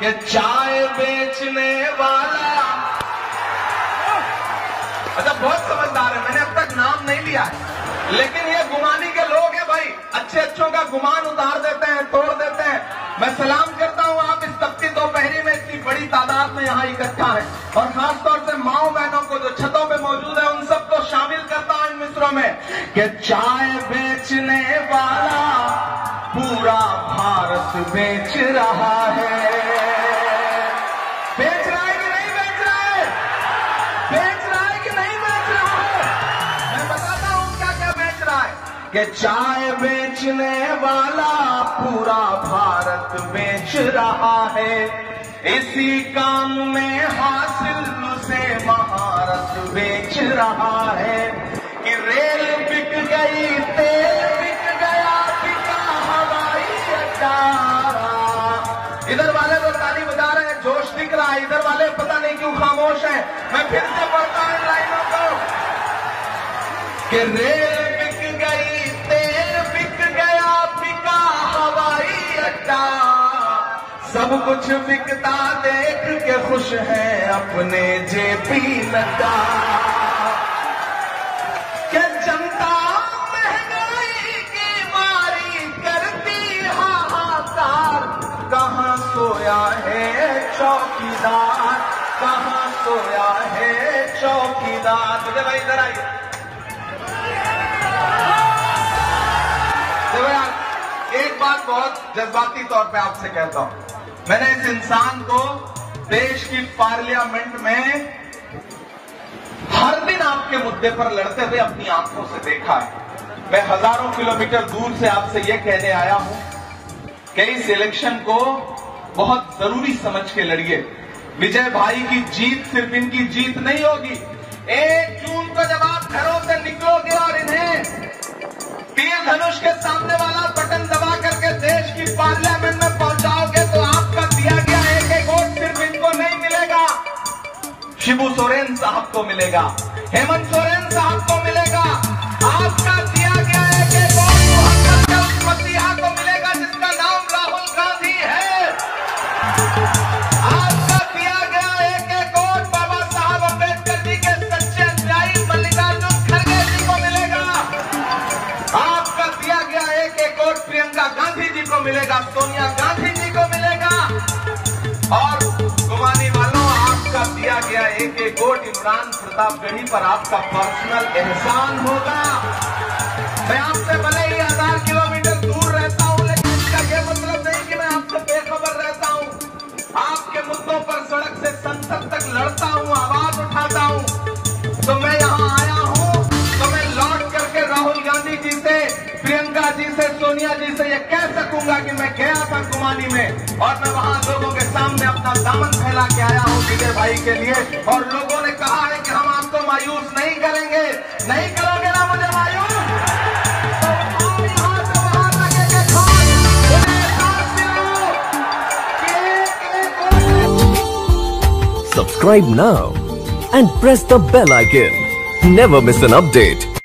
कि चाय बेचने वाला। अच्छा, बहुत समझदार है, मैंने अब तक नाम नहीं लिया है, लेकिन ये गुमानी के लोग हैं भाई, अच्छे अच्छों का गुमान उतार देते हैं, तोड़ देते हैं। मैं सलाम करता हूं, आप इस तपती दोपहरी में इतनी बड़ी तादाद में यहाँ इकट्ठा है, और खासतौर से माओ बहनों को जो छतों पे मौजूद है, उन सबको शामिल करता हूं इन मिसरों में कि चाय बेचने वाला पूरा भारत बेच रहा है। बेच रहा है कि नहीं बेच रहा है? बेच रहा है कि नहीं बेच रहा है? मैं बताता हूं क्या क्या बेच रहा है कि चाय बेचने वाला पूरा भारत बेच रहा है। इसी काम में हासिल से महारत बेच रहा है कि रेल बिक गई, तेल बिक गया, बिका हवाई अड्डा। इधर वाले तो ताली बजा रहे हैं, जोश दिख रहा है, इधर वाले पता नहीं क्यों खामोश हैं। मैं फिर से पढ़ता हूं इन लाइनों को कि रेल बिक गई, तेल बिक गया, बिका हवाई अड्डा। सब कुछ बिकता देख के खुश है अपने जेपी नड्डा। कि जनता महंगाई की मारी करती हाहाकार, कहां सोया है चौकीदार, कहां सोया है चौकीदार। मुझे भाई इधर आइए, एक बात बहुत जज्बाती तौर पे आपसे कहता हूं, मैंने इस इंसान को देश की पार्लियामेंट में हर दिन आपके मुद्दे पर लड़ते हुए अपनी आंखों से देखा है। मैं हजारों किलोमीटर दूर से आपसे यह कहने आया हूं कि इस इलेक्शन को बहुत जरूरी समझ के लड़िए। विजय भाई की जीत सिर्फ इनकी जीत नहीं होगी। 1 जून को जब आप घरों से निकलोगे और इन्हें तीर धनुष के सामने वाला बटन दबा करके देश की पार्लियामेंट में पहुंचाओगे तो आपका दिया गया एक वोट सिर्फ इनको नहीं मिलेगा, शिबू सोरेन साहब को मिलेगा, हेमंत सोरेन साहब को मिलेगा। आपका दिया गया एक वोट मोहम्मद के उस मसीहा को मिलेगा जिसका नाम राहुल गांधी है। आपका दिया गया एक वोट बाबा साहब अम्बेडकर जी के सच्चे अनुयायी मल्लिकार्जुन खड़गे जी को मिलेगा। आपका दिया गया एक वोट प्रियंका गांधी जी को मिलेगा, सोनिया गांधी जी को मिलेगा। और गुमानी वालों, आपका दिया गया एक वोट इमरान प्रतापगढ़ी पर आपका पर्सनल एहसान होगा। मैं आपसे भले ही 1000 किलोमीटर दूर रहता हूं, लेकिन इसका यह मतलब नहीं कि मैं आपसे बेखबर रहता हूं। आपके मुद्दों पर सड़क से संसद तक लड़ता हूं, आवाज उठाता हूं। तो मैं यहां आया हूं तो मैं लौट करके राहुल गांधी जी से, प्रियंका जी से, सोनिया जी से यह कह सकूंगा कि मैं गया था गुमानी में और मैं वहां लोगों के सामने अपना दामन फैला के आया हूं विजय भाई के लिए, और लोगों ने कहा है कि हम आपको मायूस नहीं करेंगे। नहीं करोगे ना मुझे मायूस? तो आओ यहां से वहां तक एक खान मुझे साथ दिलाओ कि Subscribe now and press the bell icon. Never miss an update.